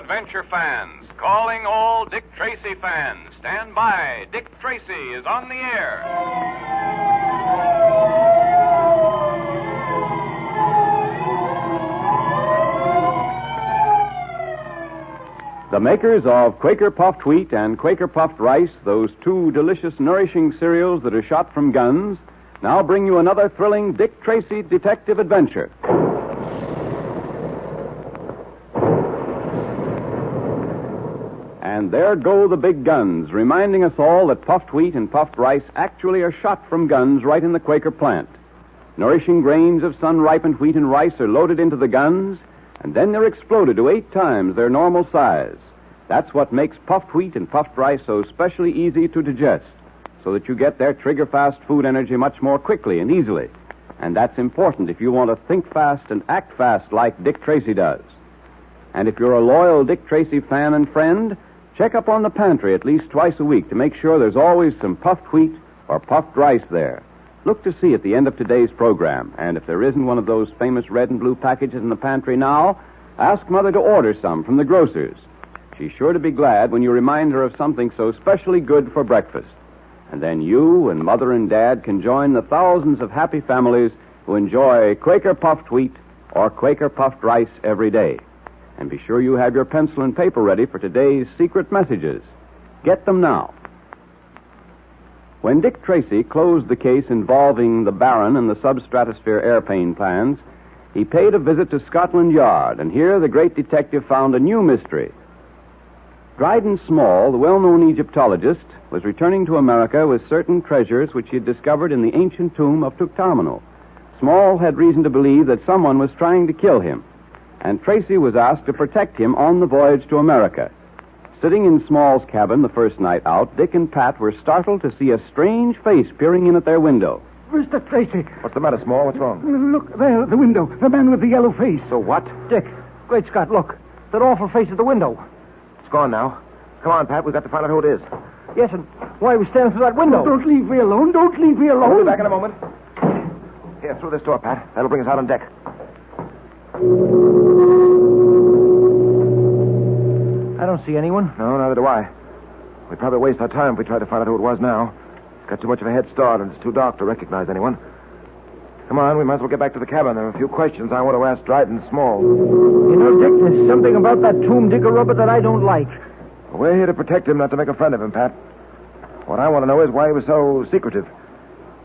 adventure fans, calling all Dick Tracy fans. Stand by. Dick Tracy is on the air. The makers of Quaker Puffed Wheat and Quaker Puffed Rice, those two delicious, nourishing cereals that are shot from guns, now bring you another thrilling Dick Tracy detective adventure. And there go the big guns, reminding us all that puffed wheat and puffed rice actually are shot from guns right in the Quaker plant. Nourishing grains of sun-ripened wheat and rice are loaded into the guns, and then they're exploded to 8 times their normal size. That's what makes puffed wheat and puffed rice so specially easy to digest, so that you get their trigger-fast food energy much more quickly and easily. And that's important if you want to think fast and act fast like Dick Tracy does. And if you're a loyal Dick Tracy fan and friend, check up on the pantry at least twice a week to make sure there's always some puffed wheat or puffed rice there. Look to see at the end of today's program, and if there isn't one of those famous red and blue packages in the pantry now, ask Mother to order some from the grocer's. She's sure to be glad when you remind her of something so specially good for breakfast. And then you and Mother and Dad can join the thousands of happy families who enjoy Quaker Puffed Wheat or Quaker Puffed Rice every day. And be sure you have your pencil and paper ready for today's secret messages. Get them now. When Dick Tracy closed the case involving the Baron and the substratosphere airplane plans, he paid a visit to Scotland Yard, and here the great detective found a new mystery. Dryden Small, the well-known Egyptologist, was returning to America with certain treasures which he had discovered in the ancient tomb of Tutankhamun. Small had reason to believe that someone was trying to kill him, and Tracy was asked to protect him on the voyage to America. Sitting in Small's cabin the first night out, Dick and Pat were startled to see a strange face peering in at their window. Mr. Tracy. What's the matter, Small? What's wrong? Look, there, the window. The man with the yellow face. So what? Dick, great Scott, look. That awful face at the window. It's gone now. Come on, Pat. We've got to find out who it is. Yes, and why are we standing through that window? Don't leave me alone. Don't leave me alone. We'll be back in a moment. Here, through this door, Pat. That'll bring us out on deck. I don't see anyone. No, neither do I. We'd probably waste our time if we tried to find out who it was now. It's got too much of a head start, and it's too dark to recognize anyone. Come on, we might as well get back to the cabin. There are a few questions I want to ask Dryden Small. You know, Dick, there's something about that tomb digger rubber that I don't like. We're here to protect him, not to make a friend of him, Pat. What I want to know is why he was so secretive.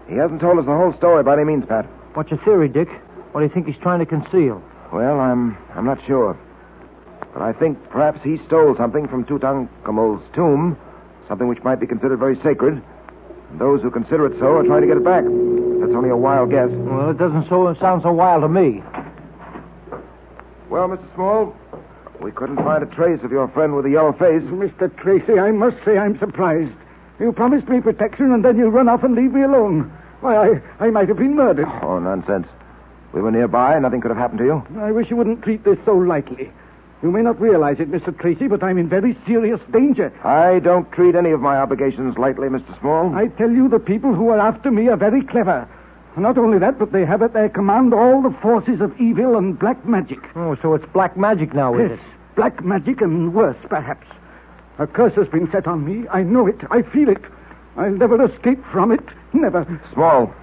He hasn't told us the whole story by any means, Pat. What's your theory, Dick? What do you think he's trying to conceal? Well, I'm not sure. But I think perhaps he stole something from Tutankhamun's tomb, something which might be considered very sacred. And those who consider it so are trying to get it back. That's only a wild guess. Well, it doesn't sound so wild to me. Well, Mr. Small, we couldn't find a trace of your friend with the yellow face. Mr. Tracy, I must say I'm surprised. You promised me protection, and then you run off and leave me alone. Why, I might have been murdered. Oh, nonsense. We were nearby. Nothing could have happened to you. I wish you wouldn't treat this so lightly. You may not realize it, Mr. Tracy, but I'm in very serious danger. I don't treat any of my obligations lightly, Mr. Small. I tell you, the people who are after me are very clever. Not only that, but they have at their command all the forces of evil and black magic. Oh, so it's black magic now, is Yes, it? black magic and worse, perhaps. A curse has been set on me. I know it. I feel it. I'll never escape from it. Never. Small,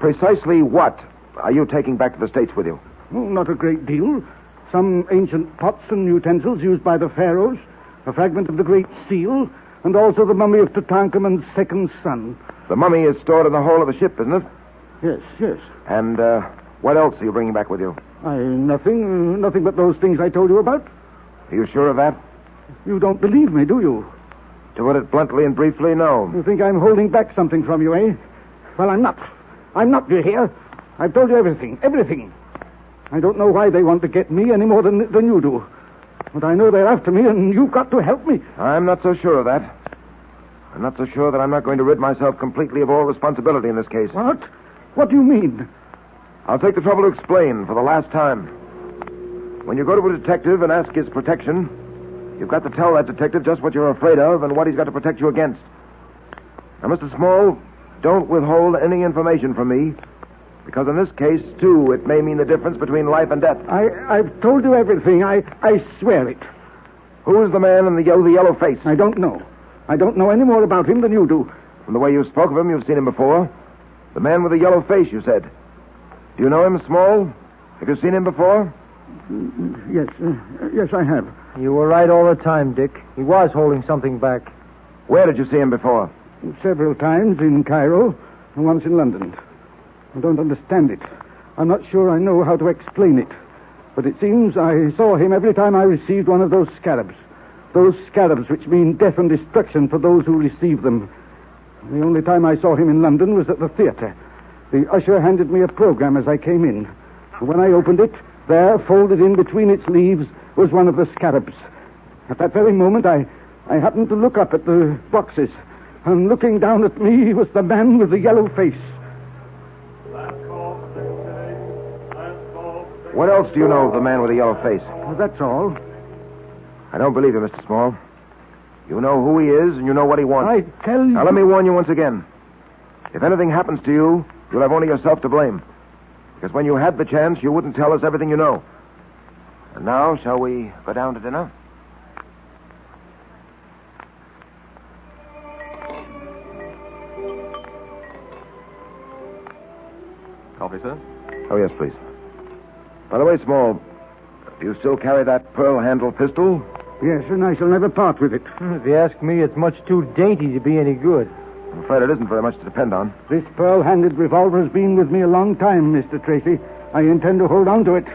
precisely what are you taking back to the States with you? Oh, not a great deal. Some ancient pots and utensils used by the pharaohs, a fragment of the Great Seal, and also the mummy of Tutankhamun's second son. The mummy is stored in the hold of the ship, isn't it? Yes, yes. And what else are you bringing back with you? Nothing but those things I told you about. Are you sure of that? You don't believe me, do you? To put it bluntly and briefly, no. You think I'm holding back something from you, eh? Well, I'm not. I'm not, you hear? I've told you everything. Everything. I don't know why they want to get me any more than you do. But I know they're after me, and you've got to help me. I'm not so sure of that. I'm not so sure that I'm not going to rid myself completely of all responsibility in this case. What? What do you mean? I'll take the trouble to explain for the last time. When you go to a detective and ask his protection, you've got to tell that detective just what you're afraid of and what he's got to protect you against. Now, Mr. Small, don't withhold any information from me, because in this case, too, it may mean the difference between life and death. I've told you everything. I swear it. Who is the man in the yellow face? I don't know. I don't know any more about him than you do. From the way you spoke of him, you've seen him before. The man with the yellow face, you said. Do you know him, Small? Have you seen him before? Yes, I have. You were right all the time, Dick. He was holding something back. Where did you see him before? Several times in Cairo and once in London. I don't understand it. I'm not sure I know how to explain it. But it seems I saw him every time I received one of those scarabs. Those scarabs which mean death and destruction for those who receive them. The only time I saw him in London was at the theater. The usher handed me a program as I came in. When I opened it, there, folded in between its leaves, was one of the scarabs. At that very moment, I happened to look up at the boxes. And looking down at me was the man with the yellow face. What else do you know of the man with the yellow face? Well, that's all. I don't believe you, Mr. Small. You know who he is, and you know what he wants. I tell you... Now, let me warn you once again. If anything happens to you, you'll have only yourself to blame. Because when you had the chance, you wouldn't tell us everything you know. And now, shall we go down to dinner? Coffee, sir? Oh, yes, please. By the way, Small, do you still carry that pearl-handled pistol? Yes, and I shall never part with it. If you ask me, it's much too dainty to be any good. I'm afraid it isn't very much to depend on. This pearl-handled revolver has been with me a long time, Mr. Tracy. I intend to hold on to it.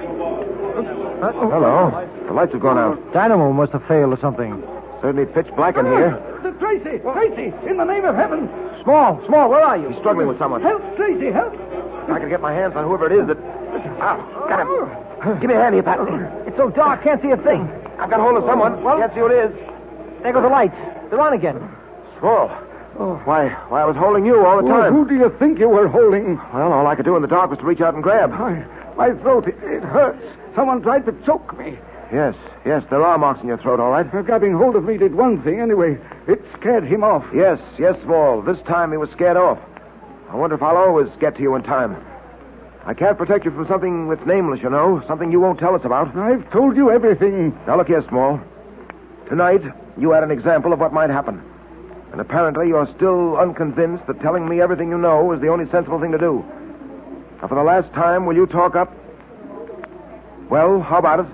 Hello. The lights have gone out. Dynamo must have failed or something. Certainly pitch black in here. Tracy! Tracy! In the name of heaven! Small, where are you? He's struggling with someone. Help, Tracy, help! If I can get my hands on whoever it is that... Got him. Give me a hand here, Pat. It's so dark, can't see a thing. I've got hold of someone. Can't see who it is. There go the lights. They're on again. Small. Why, I was holding you all the time. Who do you think you were holding? Well, all I could do in the dark was to reach out and grab. My throat, it hurts. Someone tried to choke me. Yes, there are marks in your throat, all right. Grabbing hold of me did one thing anyway. It scared him off. Yes, Small. This time he was scared off. I wonder if I'll always get to you in time. I can't protect you from something that's nameless, you know. Something you won't tell us about. I've told you everything. Now, look here, Small. Tonight, you had an example of what might happen. And apparently you're still unconvinced that telling me everything you know is the only sensible thing to do. Now, for the last time, will you talk up? Well, how about it?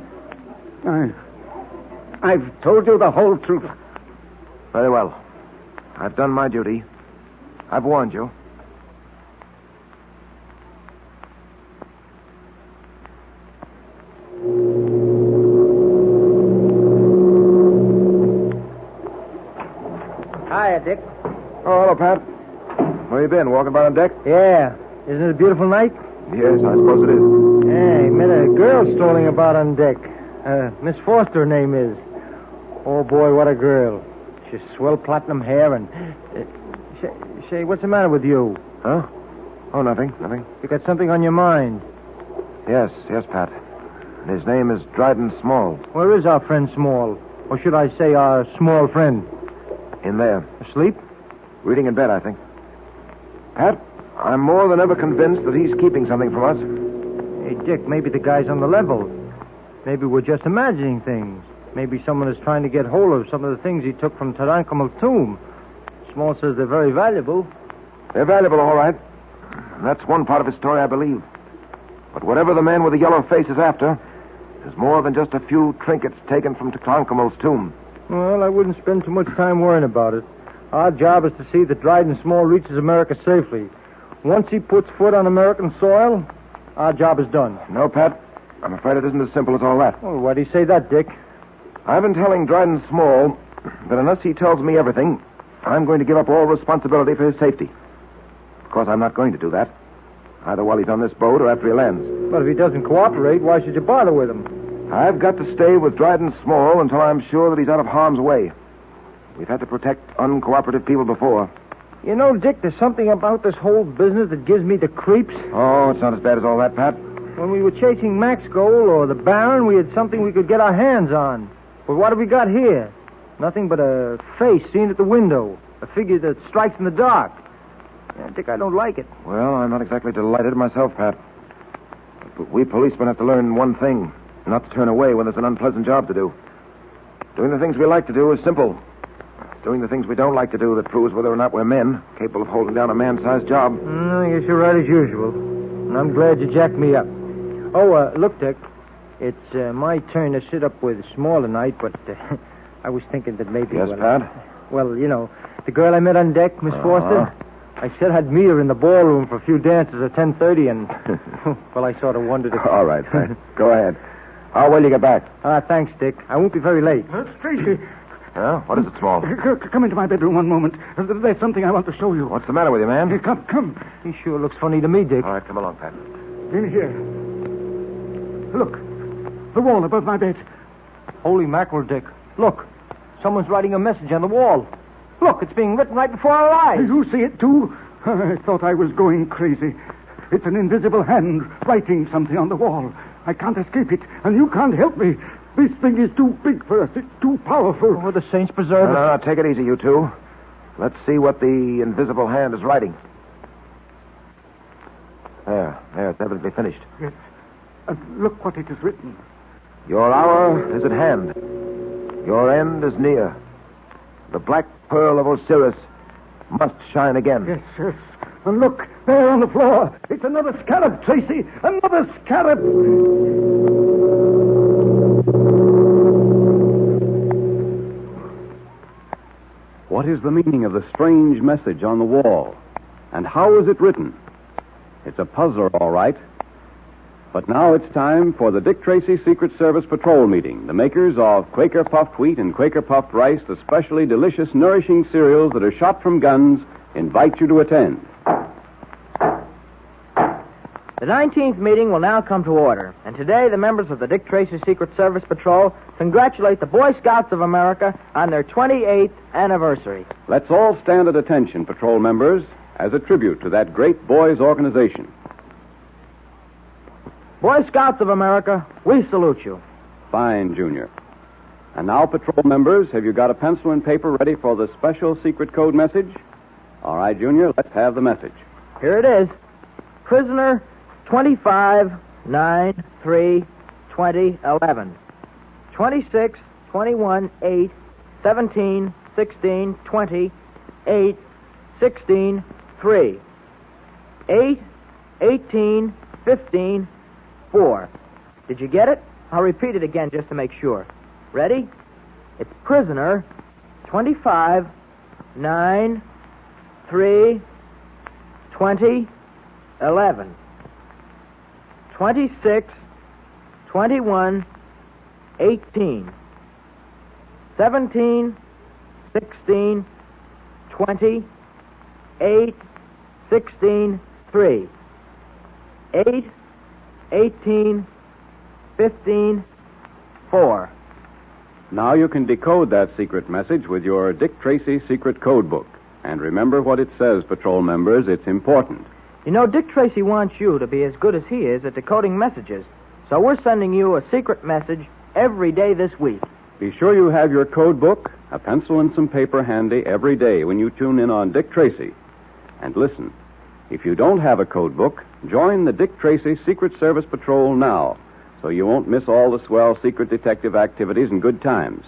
I've told you the whole truth. Very well. I've done my duty. I've warned you. Hiya, Dick. Oh, hello, Pat. Where you been? Walking by on deck? Yeah. Isn't it a beautiful night? Yes, I suppose it is. Hey, met a girl strolling about on deck. Miss Foster, her name is. Oh, boy, what a girl. She's swell platinum hair and... Say, what's the matter with you? Huh? Oh, nothing. You got something on your mind? Yes, Pat. And his name is Dryden Small. Where is our friend Small? Or should I say our small friend? In there. Asleep? Reading in bed, I think. Pat, I'm more than ever convinced that he's keeping something from us. Hey, Dick, maybe the guy's on the level. Maybe we're just imagining things. Maybe someone is trying to get hold of some of the things he took from Tutankhamun's tomb. Small says they're very valuable. They're valuable, all right. And that's one part of his story, I believe. But whatever the man with the yellow face is after, there's more than just a few trinkets taken from Tutankhamun's tomb. Well, I wouldn't spend too much time worrying about it. Our job is to see that Dryden Small reaches America safely. Once he puts foot on American soil, our job is done. No, Pat. I'm afraid it isn't as simple as all that. Well, why do you say that, Dick? I've been telling Dryden Small that unless he tells me everything, I'm going to give up all responsibility for his safety. Of course, I'm not going to do that. Either while he's on this boat or after he lands. But if he doesn't cooperate, why should you bother with him? I've got to stay with Dryden Small until I'm sure that he's out of harm's way. We've had to protect uncooperative people before. You know, Dick, there's something about this whole business that gives me the creeps. Oh, it's not as bad as all that, Pat. When we were chasing Max Gold or the Baron, we had something we could get our hands on. But what have we got here? Nothing but a face seen at the window. A figure that strikes in the dark. Yeah, Dick, I don't like it. Well, I'm not exactly delighted myself, Pat. But we policemen have to learn one thing. Not to turn away when there's an unpleasant job to do. Doing the things we like to do is simple. Doing the things we don't like to do that proves whether or not we're men, capable of holding down a man-sized job. I guess you're right as usual. And I'm glad you jacked me up. Oh, look, Dick. It's my turn to sit up with Small tonight, but I was thinking that maybe... Yes, Pat? Well, you know, the girl I met on deck, Miss Foster, I said I'd meet her in the ballroom for a few dances at 10:30, and, well, I sort of wondered if... All right, Pat. Go ahead. How will you get back? Thanks, Dick. I won't be very late. Tracy. Huh? What is it, Small? Come into my bedroom one moment. There's something I want to show you. What's the matter with you, man? Come. He sure looks funny to me, Dick. All right, come along, Pat. In here. Look. The wall above my bed. Holy mackerel, Dick. Look. Someone's writing a message on the wall. Look, it's being written right before our eyes. You see it, too? I thought I was going crazy. It's an invisible hand writing something on the wall. I can't escape it, and you can't help me. This thing is too big for us. It's too powerful. Oh, the saints preserve us. No, take it easy, you two. Let's see what the invisible hand is writing. There, it's evidently finished. Yes. Look what it is written. Your hour is at hand. Your end is near. The black pearl of Osirus must shine again. Yes. And look, there on the floor. It's another scarab, Tracy. Another scarab. What is the meaning of the strange message on the wall? And how is it written? It's a puzzler, all right. But now it's time for the Dick Tracy Secret Service Patrol meeting. The makers of Quaker Puffed Wheat and Quaker Puffed Rice, the specially delicious, nourishing cereals that are shot from guns, invite you to attend. The 19th meeting will now come to order, and today the members of the Dick Tracy Secret Service Patrol congratulate the Boy Scouts of America on their 28th anniversary. Let's all stand at attention, patrol members, as a tribute to that great boys' organization. Boy Scouts of America, we salute you. Fine, Junior. And now, patrol members, have you got a pencil and paper ready for the special secret code message? All right, Junior, let's have the message. Here it is. Prisoner 25, 9, 3, 20, 11. 26, 21, 8, 17, 16, 20, 8, 16, 3. 8, 18, 15, 4. Did you get it? I'll repeat it again just to make sure. Ready? It's prisoner 25, 9, 3, 20, 11. 26, 21, 18. 17, 16, 20, 8, 16, 3. 8, 18, 15, 4. Now you can decode that secret message with your Dick Tracy secret code book. And remember what it says, patrol members. It's important. You know, Dick Tracy wants you to be as good as he is at decoding messages. So we're sending you a secret message every day this week. Be sure you have your code book, a pencil, and some paper handy every day when you tune in on Dick Tracy. And listen, if you don't have a code book, join the Dick Tracy Secret Service Patrol now, so you won't miss all the swell secret detective activities and good times.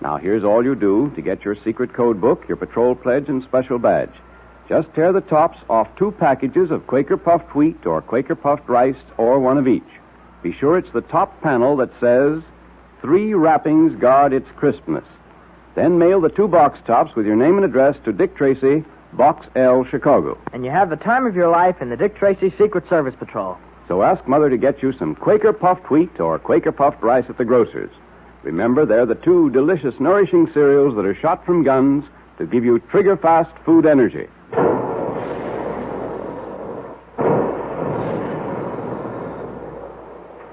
Now, here's all you do to get your secret code book, your patrol pledge, and special badge. Just tear the tops off 2 packages of Quaker Puffed Wheat or Quaker Puffed Rice, or one of each. Be sure it's the top panel that says, 3 wrappings guard its crispness. Then mail the 2 box tops with your name and address to Dick Tracy, Box L, Chicago. And you have the time of your life in the Dick Tracy Secret Service Patrol. So ask Mother to get you some Quaker Puffed Wheat or Quaker Puffed Rice at the grocer's. Remember, they're the 2 delicious, nourishing cereals that are shot from guns to give you trigger-fast food energy.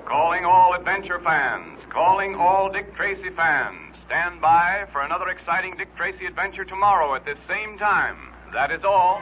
Calling all adventure fans, calling all Dick Tracy fans. Stand by for another exciting Dick Tracy adventure tomorrow at this same time. That is all.